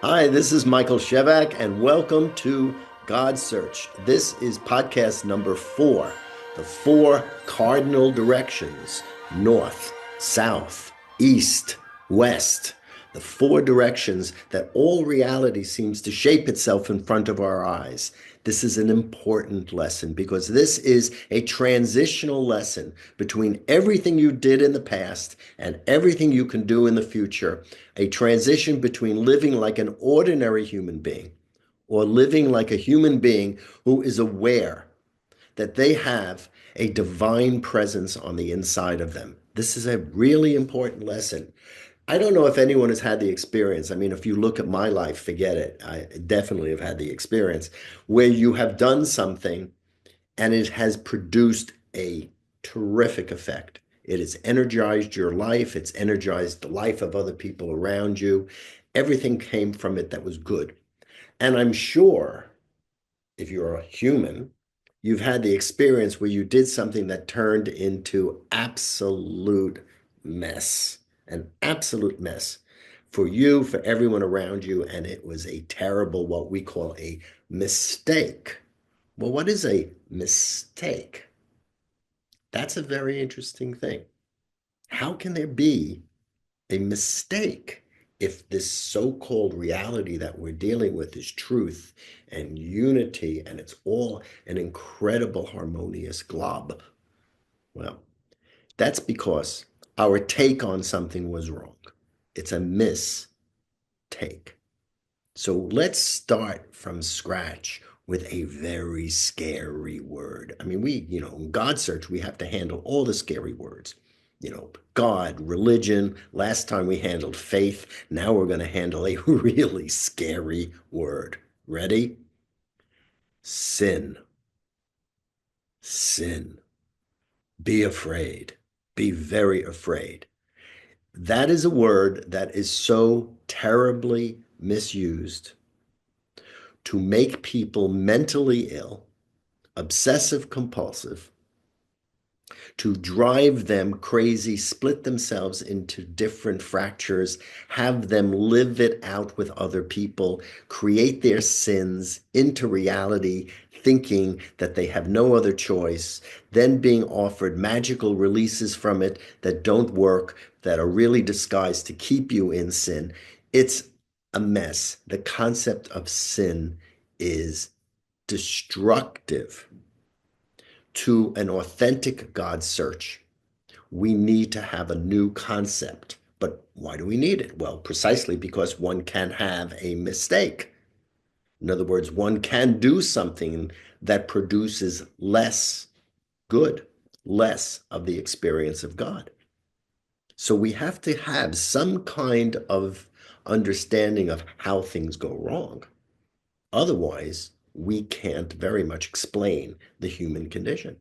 Hi, this is Michael Shevack, and welcome to God Search. This is podcast number 4, the 4 cardinal directions: north, south, east, west. The 4 directions that all reality seems to shape itself in front of our eyes. This is an important lesson because this is a transitional lesson between everything you did in the past and everything you can do in the future. A transition between living like an ordinary human being or living like a human being who is aware that they have a divine presence on the inside of them. This is a really important lesson. I don't know if anyone has had the experience. I mean, if you look at my life, forget it. I definitely have had the experience where you have done something and it has produced a terrific effect. It has energized your life, it's energized the life of other people around you. Everything came from it that was good. And I'm sure if you're a human, you've had the experience where you did something that turned into absolute mess, an absolute mess for you, for everyone around you. And it was a terrible, what we call a mistake. Well, what is a mistake? That's a very interesting thing. How can there be a mistake if this so-called reality that we're dealing with is truth and unity and it's all an incredible harmonious glob? Well, that's because our take on something was wrong. It's a mistake. So let's start from scratch with a very scary word. I mean, in God search, we have to handle all the scary words. God, religion. Last time we handled faith. Now we're going to handle a really scary word. Ready? Sin. Sin. Be afraid. Be very afraid. That is a word that is so terribly misused to make people mentally ill, obsessive compulsive, to drive them crazy, split themselves into different fractures, have them live it out with other people, create their sins into reality, thinking that they have no other choice, then being offered magical releases from it that don't work, that are really disguised to keep you in sin. It's a mess. The concept of sin is destructive to an authentic God search. We need to have a new concept. But why do we need it? Well, precisely because one can have a mistake. In other words, one can do something that produces less good, less of the experience of God. So we have to have some kind of understanding of how things go wrong. Otherwise, we can't very much explain the human condition.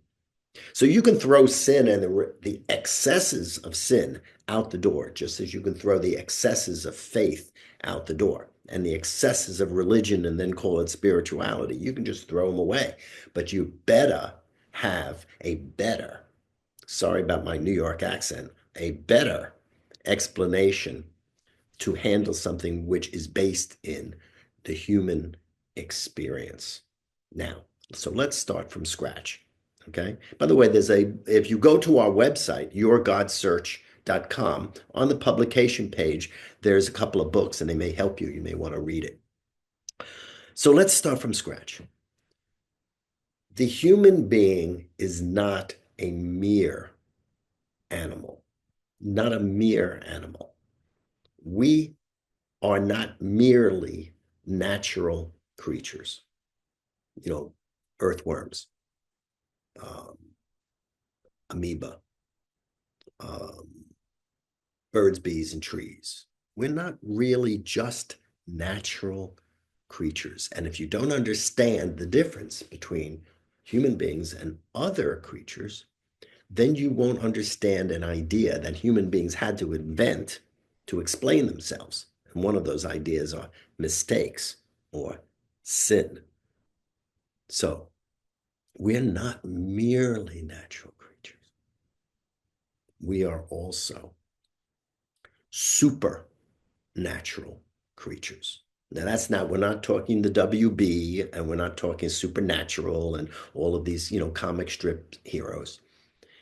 So you can throw sin and the excesses of sin out the door, just as you can throw the excesses of faith out the door and the excesses of religion and then call it spirituality. You can just throw them away. But you better have a better, sorry about my New York accent, a better explanation to handle something which is based in the human experience. Now, so let's start from scratch. Okay. By the way, if you go to our website, yourgodsearch.com, on the publication page, there's a couple of books and they may help you. You may want to read it. So let's start from scratch. The human being is not a mere animal, not a mere animal. We are not merely natural creatures, you know, earthworms, um, amoeba, um, birds, bees, and trees. We're not really just natural creatures. And if you don't understand the difference between human beings and other creatures, then you won't understand an idea that human beings had to invent to explain themselves. And one of those ideas are mistakes or sin. So we're not merely natural creatures. We are also supernatural creatures. Now that's not, we're not talking the WB, and we're not talking supernatural and all of these, comic strip heroes.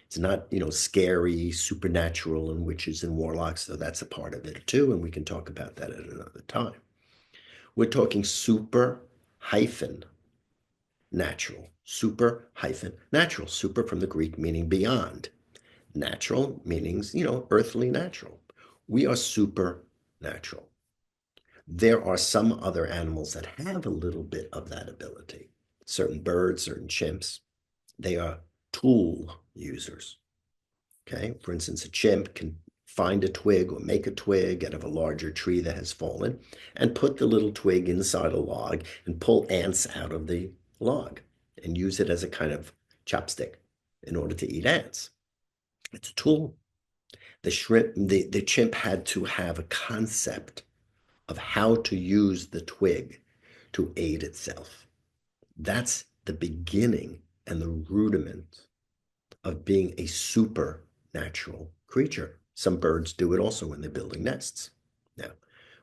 It's not, scary, supernatural and witches and warlocks, though that's a part of it too, and we can talk about that at another time. We're talking super hyphen natural. Super hyphen natural. Super from the Greek meaning beyond. Natural meanings, earthly natural. We are supernatural. There are some other animals that have a little bit of that ability. Certain birds, certain chimps, they are tool users. Okay, for instance, a chimp can find a twig or make a twig out of a larger tree that has fallen and put the little twig inside a log and pull ants out of the log and use it as a kind of chopstick in order to eat ants. It's a tool. The chimp had to have a concept of how to use the twig to aid itself. That's the beginning and the rudiment of being a supernatural creature. Some birds do it also when they're building nests. Now,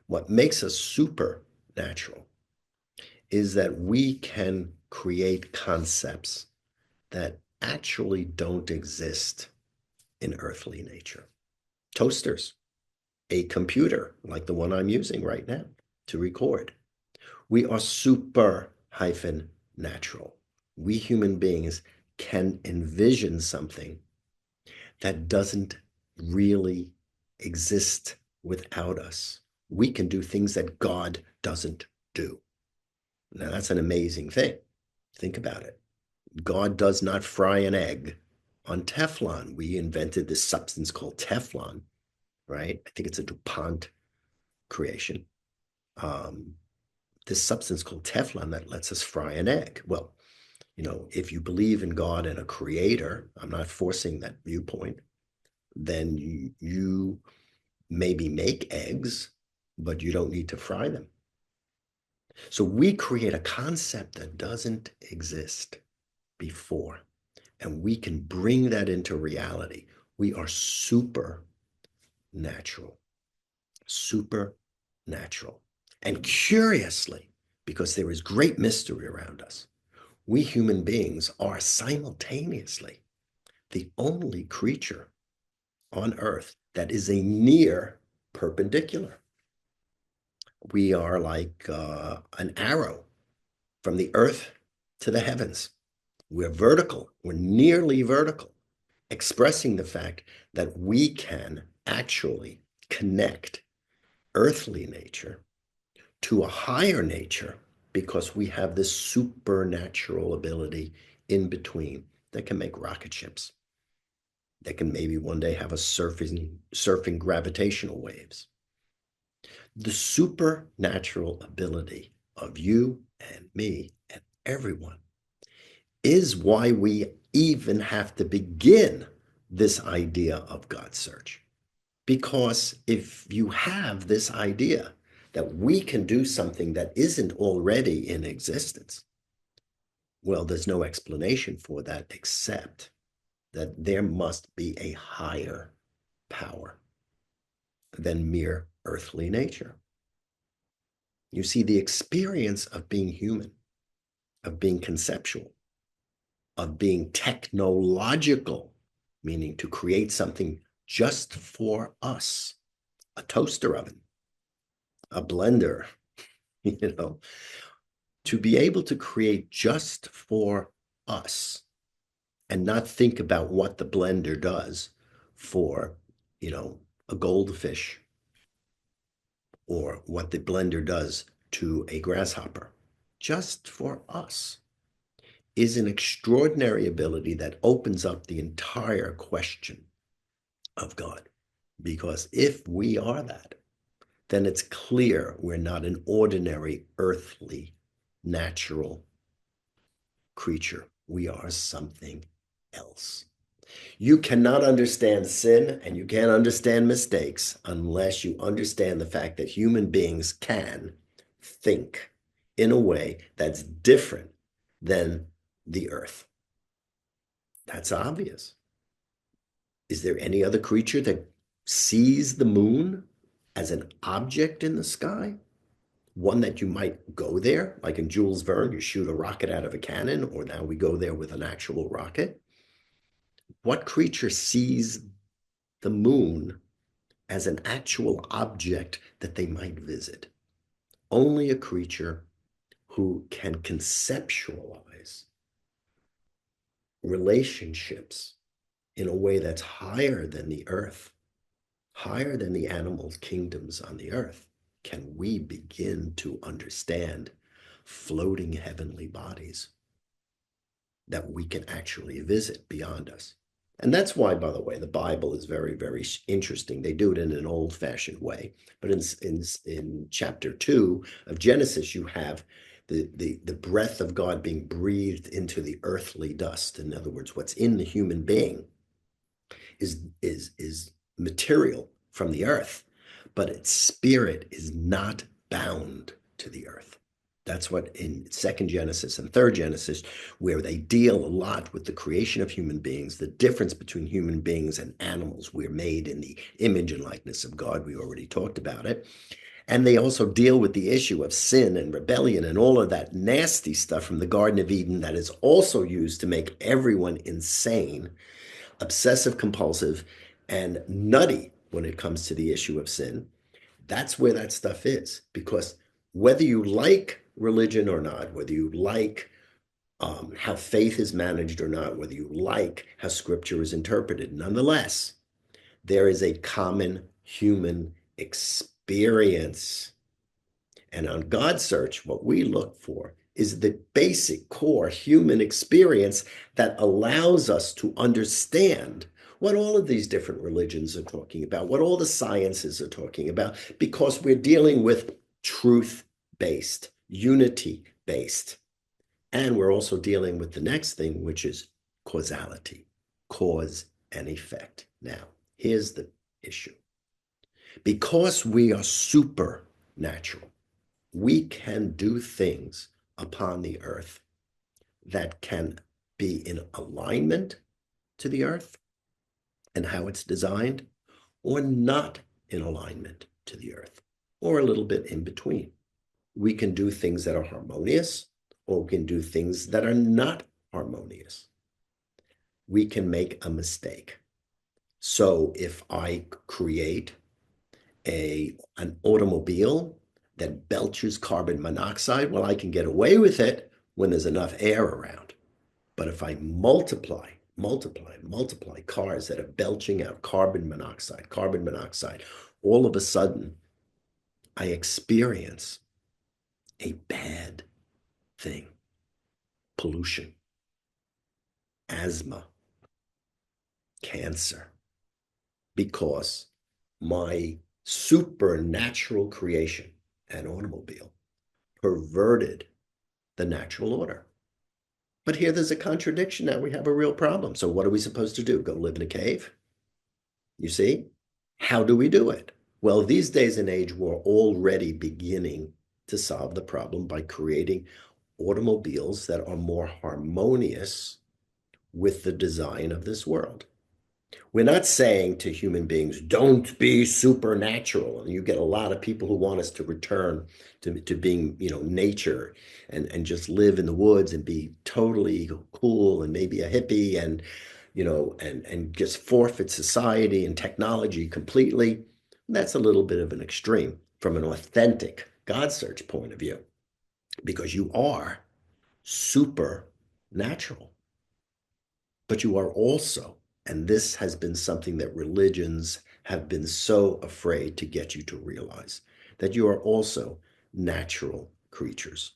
what makes us supernatural is that we can create concepts that actually don't exist in earthly nature. Toasters, a computer like the one I'm using right now to record. We are super hyphen natural. We human beings can envision something that doesn't really exist without us. We can do things that God doesn't do. Now, that's an amazing thing. Think about it. God does not fry an egg on Teflon. We invented this substance called Teflon, right? I think it's a DuPont creation. Um, this substance called Teflon that lets us fry an egg. Well, if you believe in God and a creator, I'm not forcing that viewpoint, then you maybe make eggs, but you don't need to fry them. So we create a concept that doesn't exist before, and we can bring that into reality. We are supernatural, supernatural. And curiously, because there is great mystery around us, we human beings are simultaneously the only creature on Earth that is a near perpendicular. We are like an arrow from the earth to the heavens. We're vertical, we're nearly vertical, expressing the fact that we can actually connect earthly nature to a higher nature because we have this supernatural ability in between that can make rocket ships, that can maybe one day have us surfing gravitational waves. The supernatural ability of you and me and everyone is why we even have to begin this idea of God search. Because if you have this idea that we can do something that isn't already in existence, well, there's no explanation for that except that there must be a higher power than mere earthly nature. You see, the experience of being human, of being conceptual, of being technological, meaning to create something just for us, a toaster oven, a blender, you know, to be able to create just for us and not think about what the blender does for, a goldfish or what the blender does to a grasshopper, just for us, is an extraordinary ability that opens up the entire question of God. Because if we are that, then it's clear we're not an ordinary earthly natural creature. We are something else. You cannot understand sin and you can't understand mistakes unless you understand the fact that human beings can think in a way that's different than the earth. That's obvious. Is there any other creature that sees the moon as an object in the sky? one that you might go there, like in Jules Verne, you shoot a rocket out of a cannon, or now we go there with an actual rocket. What creature sees the moon as an actual object that they might visit? Only a creature who can conceptualize relationships in a way that's higher than the earth, higher than the animal kingdoms on the earth, can we begin to understand floating heavenly bodies that we can actually visit beyond us. And that's why, by the way, the Bible is very, very interesting. They do it in an old-fashioned way. But in chapter 2 of Genesis, you have the breath of God being breathed into the earthly dust. In other words, what's in the human being is material from the earth, but its spirit is not bound to the earth. That's what in second Genesis and third Genesis, where they deal a lot with the creation of human beings, the difference between human beings and animals. We're made in the image and likeness of God. We already talked about it. And they also deal with the issue of sin and rebellion and all of that nasty stuff from the Garden of Eden that is also used to make everyone insane, obsessive compulsive, and nutty when it comes to the issue of sin. That's where that stuff is. Because whether you like religion or not, whether you like how faith is managed or not, whether you like how scripture is interpreted, nonetheless, there is a common human experience. And on GODSEARCH, what we look for is the basic core human experience that allows us to understand what all of these different religions are talking about, what all the sciences are talking about, because we're dealing with truth-based, unity-based. And we're also dealing with the next thing, which is causality, cause and effect. Now, here's the issue. Because we are supernatural, we can do things upon the earth that can be in alignment to the earth and how it's designed, or not in alignment to the earth, or a little bit in between. We can do things that are harmonious, or we can do things that are not harmonious. We can make a mistake. So if I create an automobile that belches carbon monoxide, well, I can get away with it when there's enough air around. But if I multiply cars that are belching out carbon monoxide, all of a sudden, I experience a bad thing: pollution, asthma, cancer, because my supernatural creation, an automobile, perverted the natural order. But here there's a contradiction. Now we have a real problem. So what are we supposed to do? Go live in a cave? You see? How do we do it? Well, these days and age, we're already beginning to solve the problem by creating automobiles that are more harmonious with the design of this world. We're not saying to human beings, don't be supernatural. And you get a lot of people who want us to return to being, nature and just live in the woods and be totally cool and maybe a hippie and, and just forfeit society and technology completely. That's a little bit of an extreme from an authentic GODSEARCH point of view, because you are supernatural, but you are also, and this has been something that religions have been so afraid to get you to realize, that you are also natural creatures.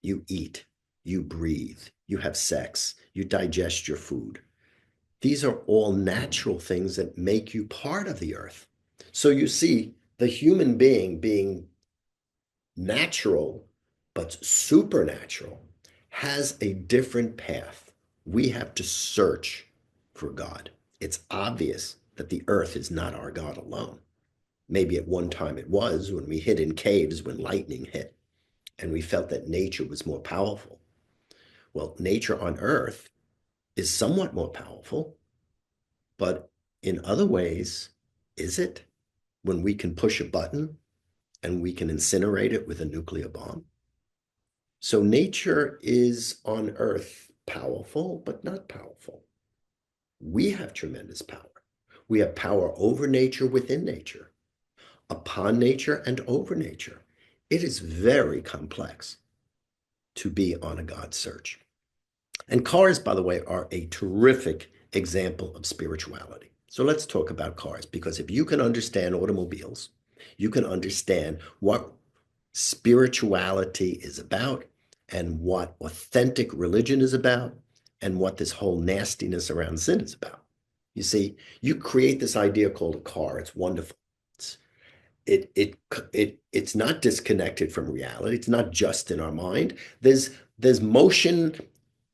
You eat, you breathe, you have sex, you digest your food. These are all natural things that make you part of the earth. So you see, the human being natural but supernatural has a different path. We have to search for God. It's obvious that the earth is not our God alone. Maybe at one time it was, when we hid in caves when lightning hit and we felt that nature was more powerful. Well, nature on earth is somewhat more powerful, but in other ways, is it? When we can push a button and we can incinerate it with a nuclear bomb. So nature is on Earth powerful, but not powerful. We have tremendous power. We have power over nature, within nature, upon nature, and over nature. It is very complex to be on a God search. And cars, by the way, are a terrific example of spirituality. So let's talk about cars, because if you can understand automobiles, you can understand what spirituality is about and what authentic religion is about and what this whole nastiness around sin is about. You see, you create this idea called a car. It's wonderful. It's, it's not disconnected from reality. It's not just in our mind. There's motion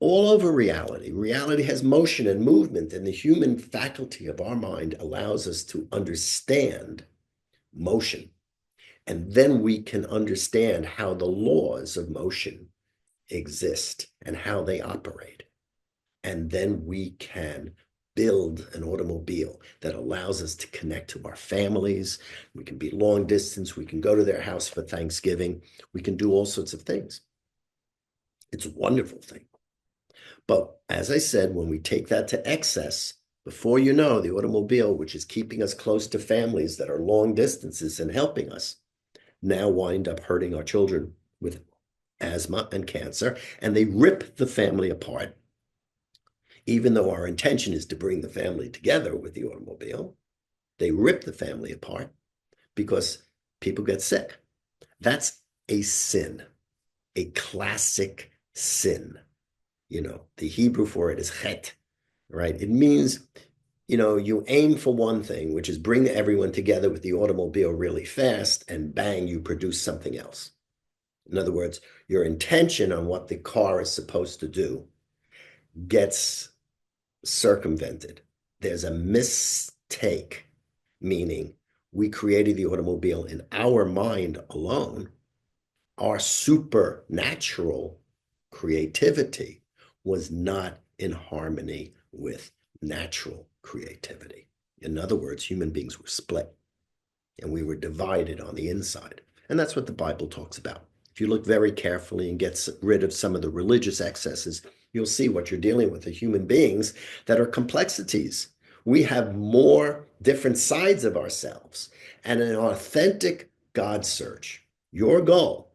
all over reality. Reality has motion and movement, and the human faculty of our mind allows us to understand motion. And then we can understand how the laws of motion exist and how they operate. And then we can build an automobile that allows us to connect to our families. We can be long distance. We can go to their house for Thanksgiving. We can do all sorts of things. It's a wonderful thing. But as I said, when we take that to excess, before you know, the automobile, which is keeping us close to families that are long distances and helping us, now wind up hurting our children with asthma and cancer, and they rip the family apart. Even though our intention is to bring the family together with the automobile, they rip the family apart because people get sick. That's a sin, a classic sin. The Hebrew for it is chet, right? It means, you aim for one thing, which is bring everyone together with the automobile really fast, and bang, you produce something else. In other words, your intention on what the car is supposed to do gets circumvented. There's a mistake, meaning we created the automobile in our mind alone. Our supernatural creativity was not in harmony with natural creativity. In other words, human beings were split and we were divided on the inside. And that's what the Bible talks about. If you look very carefully and get rid of some of the religious excesses, you'll see what you're dealing with are human beings that are complexities. We have more different sides of ourselves. And an authentic God search, your goal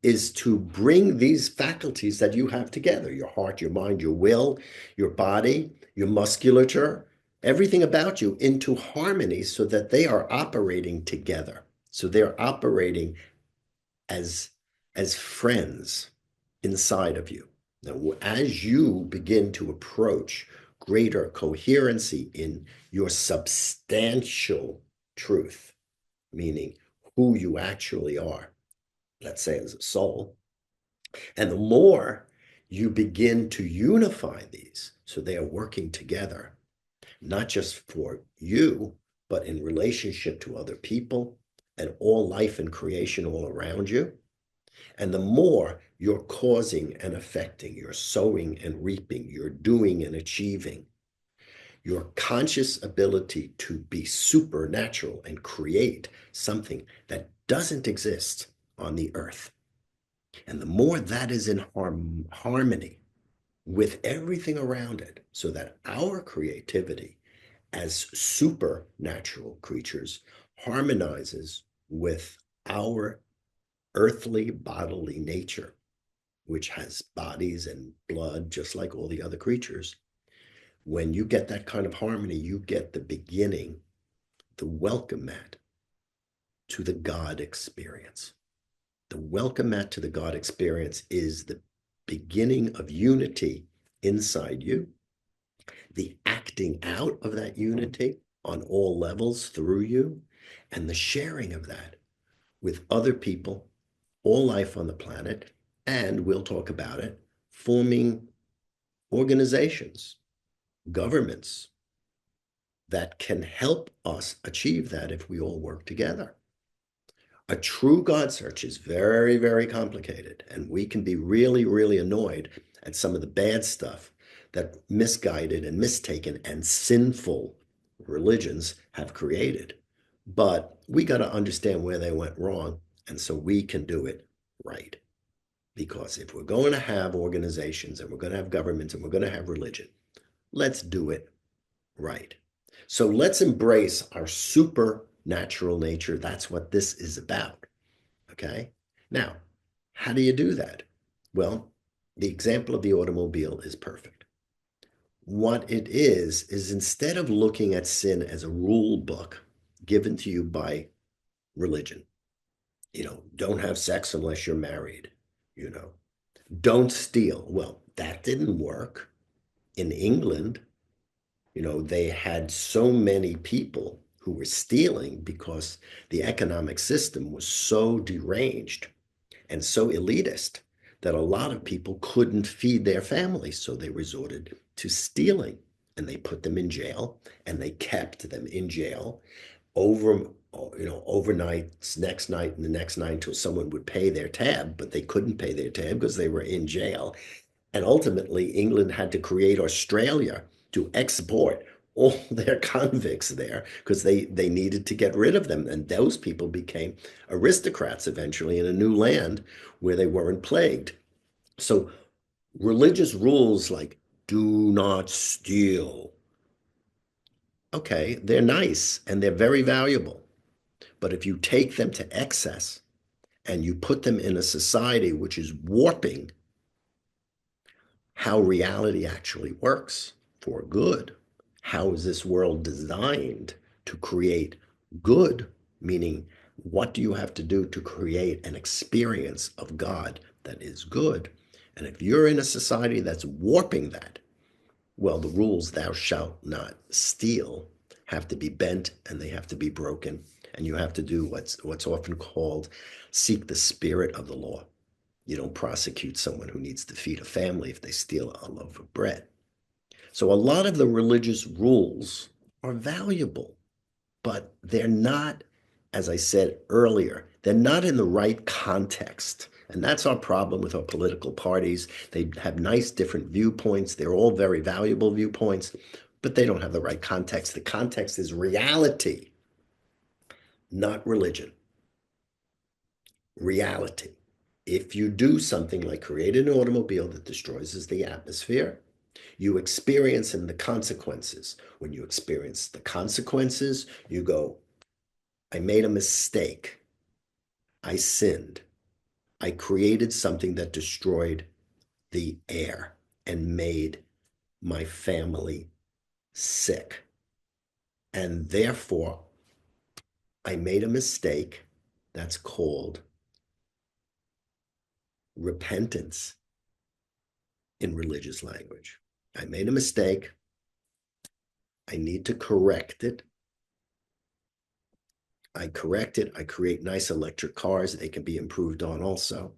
is to bring these faculties that you have together, your heart, your mind, your will, your body, your musculature, everything about you into harmony so that they are operating together. So they're operating as friends inside of you. Now, as you begin to approach greater coherency in your substantial truth, meaning who you actually are, let's say as a soul, and the more you begin to unify these so they are working together, not just for you, but in relationship to other people and all life and creation all around you. And the more you're causing and affecting, you're sowing and reaping, you're doing and achieving, your conscious ability to be supernatural and create something that doesn't exist on the earth. And the more that is in harmony with everything around it, so that our creativity as supernatural creatures harmonizes with our earthly bodily nature, which has bodies and blood just like all the other creatures. When you get that kind of harmony, you get the beginning, the welcome mat to the God experience. The welcome mat to the God experience is the beginning of unity inside you, the acting out of that unity on all levels through you, and the sharing of that with other people, all life on the planet, and we'll talk about it, forming organizations, governments that can help us achieve that if we all work together. A true God search is very, very complicated, and we can be really, really annoyed at some of the bad stuff that misguided and mistaken and sinful religions have created. But we got to understand where they went wrong. And so we can do it right. Because if we're going to have organizations and we're going to have governments and we're going to have religion, let's do it right. So let's embrace our supernatural nature. That's what this is about. Okay. Now, how do you do that? Well, the example of the automobile is perfect. What it is instead of looking at sin as a rule book given to you by religion, don't have sex unless you're married, you know, don't steal. Well, that didn't work. In England, they had so many people who were stealing because the economic system was so deranged and so elitist that a lot of people couldn't feed their families. So they resorted to stealing and they put them in jail and they kept them in jail over, overnight, next night, and the next night until someone would pay their tab, but they couldn't pay their tab because they were in jail. And ultimately, England had to create Australia to export all their convicts there because they needed to get rid of them. And those people became aristocrats eventually in a new land where they weren't plagued. So religious rules like do not steal, okay, they're nice and they're very valuable. But if you take them to excess and you put them in a society which is warping how reality actually works for good. How is this world designed to create good? Meaning, what do you have to do to create an experience of God that is good? And if you're in a society that's warping that, well, the rules, thou shalt not steal, have to be bent and they have to be broken. And you have to do what's often called seek the spirit of the law. You don't prosecute someone who needs to feed a family if they steal a loaf of bread. So a lot of the religious rules are valuable, but they're not, as I said earlier, they're not in the right context. And that's our problem with our political parties. They have nice different viewpoints. They're all very valuable viewpoints, but they don't have the right context. The context is reality, not religion. Reality. If you do something like create an automobile that destroys the atmosphere, you experience the consequences. When you experience the consequences, you go, I made a mistake. I sinned. I created something that destroyed the air and made my family sick. And therefore, I made a mistake. That's called repentance in religious language. I made a mistake. I need to correct it. I correct it. I create nice electric cars. They can be improved on also.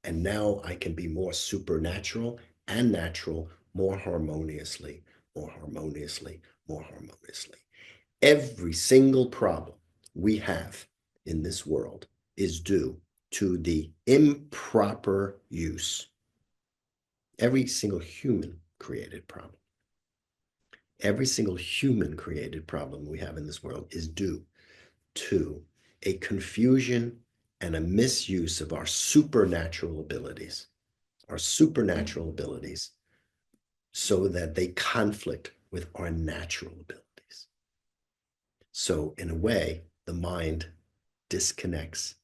And now I can be more supernatural and natural, more harmoniously, more harmoniously, more harmoniously. Every single problem we have in this world is due to the improper use. Every single human created problem. Every single human created problem we have in this world is due to a confusion and a misuse of our supernatural abilities, so that they conflict with our natural abilities. So, in a way, the mind disconnects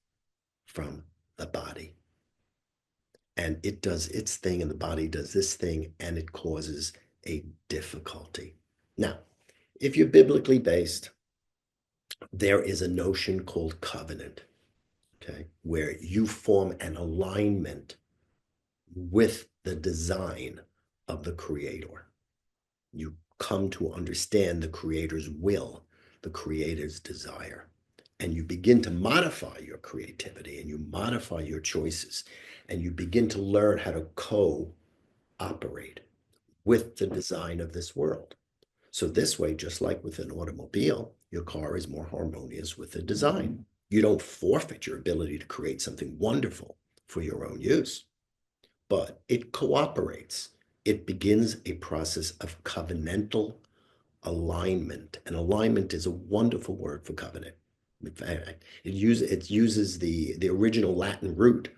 from the body. And it does its thing, and the body does this thing, and it causes a difficulty. Now, if you're biblically based, there is a notion called covenant, okay, where you form an alignment with the design of the Creator. You come to understand the Creator's will, the Creator's desire, and you begin to modify your creativity and you modify your choices and you begin to learn how to cooperate with the design of this world. So this way, just like with an automobile, your car is more harmonious with the design. You don't forfeit your ability to create something wonderful for your own use, but it cooperates. It begins a process of covenantal alignment. And alignment is a wonderful word for covenant. In fact, it uses the original Latin root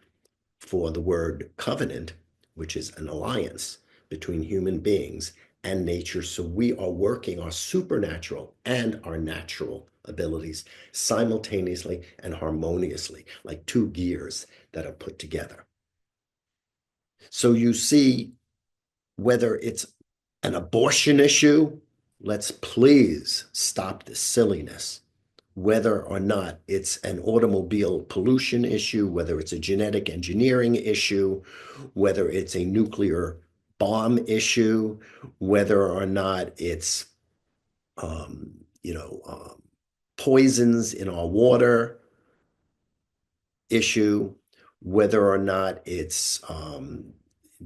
for the word covenant, which is an alliance between human beings and nature. So we are working our supernatural and our natural abilities simultaneously and harmoniously, like two gears that are put together. So you see, whether it's an abortion issue, let's please stop the silliness. Whether or not it's an automobile pollution issue, whether it's a genetic engineering issue, whether it's a nuclear bomb issue, whether or not it's, um, you know, poisons in our water issue, whether or not it's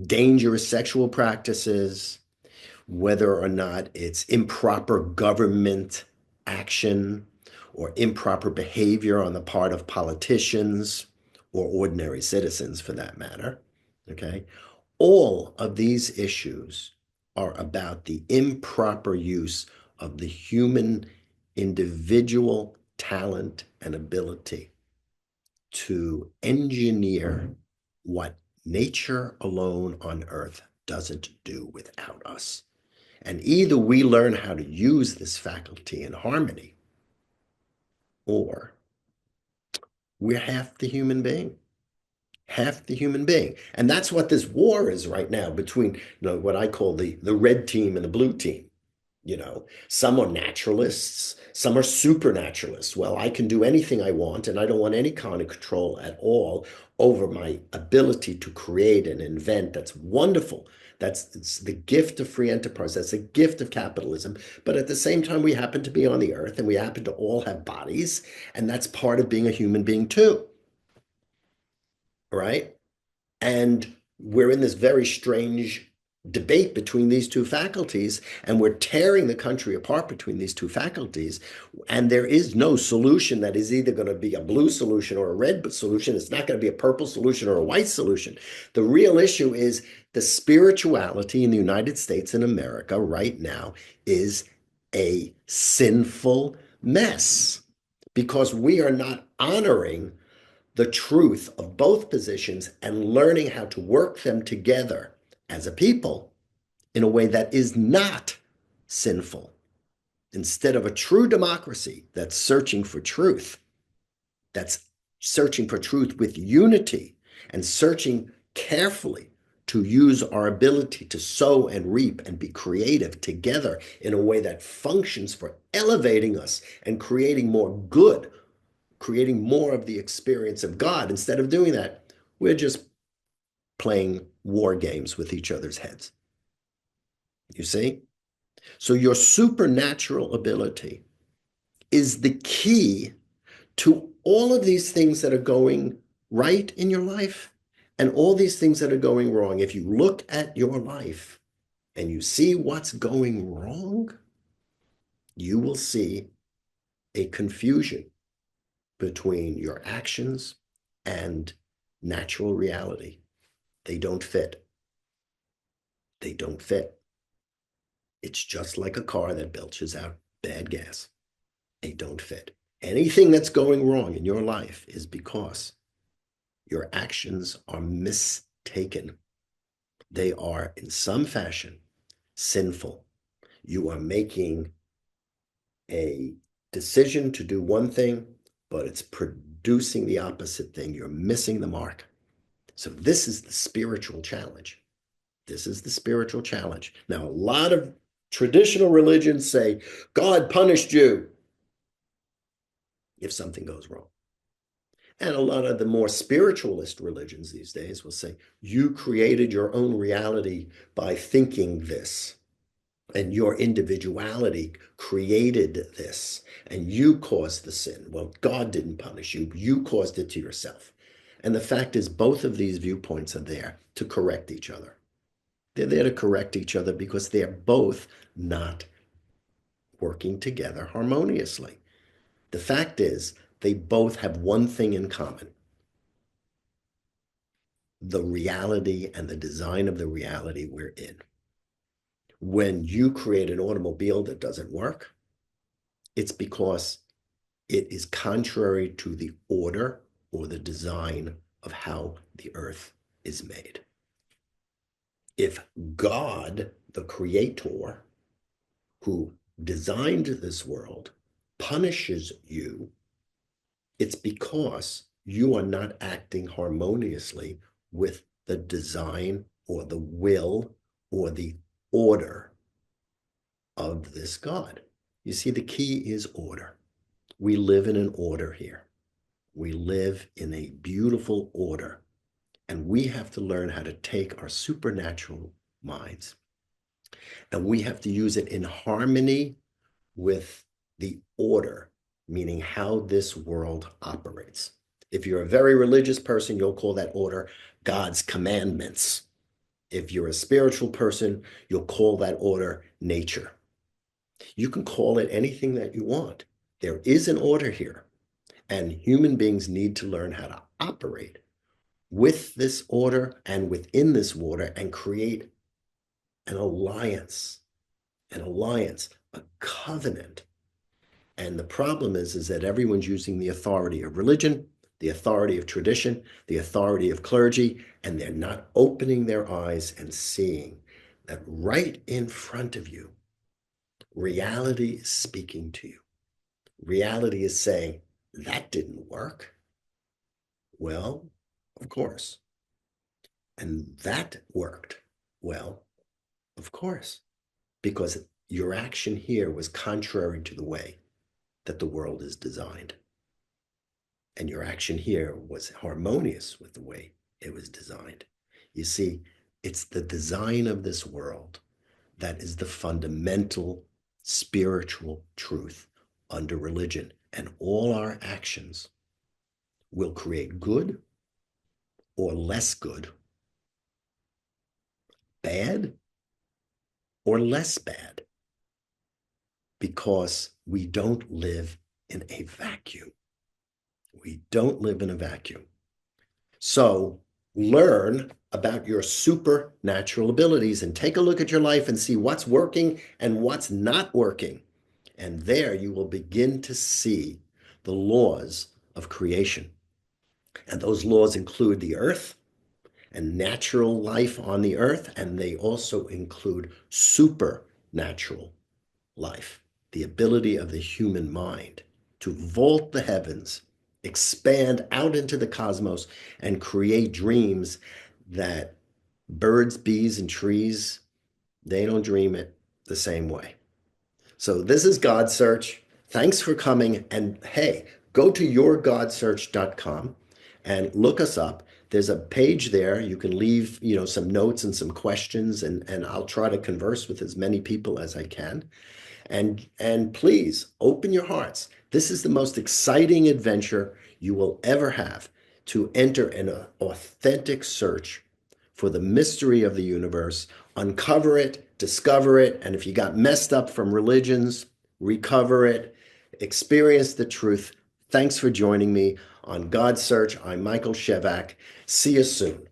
dangerous sexual practices, whether or not it's improper government action or improper behavior on the part of politicians or ordinary citizens for that matter. Okay. All of these issues are about the improper use of the human individual talent and ability to engineer what nature alone on earth doesn't do without us. And either we learn how to use this faculty in harmony, or we're half the human being, half the human being. And that's what this war is right now between, what I call the red team and the blue team. Some are naturalists, some are supernaturalists. Well, I can do anything I want, and I don't want any kind of control at all over my ability to create and invent. That's wonderful. It's the gift of free enterprise. That's the gift of capitalism. But at the same time, we happen to be on the earth and we happen to all have bodies, and that's part of being a human being too, right? And we're in this very strange debate between these two faculties, and we're tearing the country apart between these two faculties. And there is no solution that is either going to be a blue solution or a red solution. It's not going to be a purple solution or a white solution. The real issue is the spirituality in the United States and America right now is a sinful mess because we are not honoring the truth of both positions and learning how to work them together as a people in a way that is not sinful. Instead of a true democracy that's searching for truth, that's searching for truth with unity and searching carefully to use our ability to sow and reap and be creative together in a way that functions for elevating us and creating more good, creating more of the experience of God. Instead of doing that, we're just playing war games with each other's heads. You see? So your supernatural ability is the key to all of these things that are going right in your life and all these things that are going wrong. If you look at your life and you see what's going wrong, you will see a confusion between your actions and natural reality. They don't fit. They don't fit. It's just like a car that belches out bad gas. They don't fit. Anything that's going wrong in your life is because your actions are mistaken. They are, in some fashion, sinful. You are making a decision to do one thing, but it's producing the opposite thing. You're missing the mark. So this is the spiritual challenge. This is the spiritual challenge. Now, a lot of traditional religions say, God punished you if something goes wrong. And a lot of the more spiritualist religions these days will say, you created your own reality by thinking this. And your individuality created this. And you caused the sin. Well, God didn't punish you. You caused it to yourself. And the fact is, both of these viewpoints are there to correct each other. They're there to correct each other because they're both not working together harmoniously. The fact is, they both have one thing in common: the reality and the design of the reality we're in. When you create an automobile that doesn't work, it's because It is contrary to the order or the design of how the earth is made. If God, the creator, who designed this world, punishes you, it's because you are not acting harmoniously with the design or the will or the order of this God. You see, the key is order. We live in an order here. We live in a beautiful order, and we have to learn how to take our supernatural minds and we have to use it in harmony with the order, meaning how this world operates. If you're a very religious person, you'll call that order God's commandments. If you're a spiritual person, you'll call that order nature. You can call it anything that you want. There is an order here, and human beings need to learn how to operate with this order and within this order and create an alliance, a covenant. And the problem is that everyone's using the authority of religion, the authority of tradition, the authority of clergy, and they're not opening their eyes and seeing that right in front of you, reality is speaking to you. Reality is saying, that didn't work. Well, of course. And that worked. Well, of course, because your action here was contrary to the way that the world is designed. And your action here was harmonious with the way it was designed. You see, it's the design of this world that is the fundamental spiritual truth under religion. And all our actions will create good or less good, bad or less bad, because we don't live in a vacuum. We don't live in a vacuum. So learn about your supernatural abilities and take a look at your life and see what's working and what's not working. And there you will begin to see the laws of creation. And those laws include the earth and natural life on the earth, and they also include supernatural life, the ability of the human mind to vault the heavens, expand out into the cosmos, and create dreams that birds, bees, and trees, they don't dream it the same way. So this is God Search. Thanks for coming. And hey, go to yourgodsearch.com and look us up. There's a page there. You can leave, some notes and some questions, and I'll try to converse with as many people as I can. And please open your hearts. This is the most exciting adventure you will ever have, to enter an authentic search for the mystery of the universe, uncover it, discover it, and if you got messed up from religions, recover it, experience the truth. Thanks for joining me on God Search. I'm Michael Shevack. See you soon.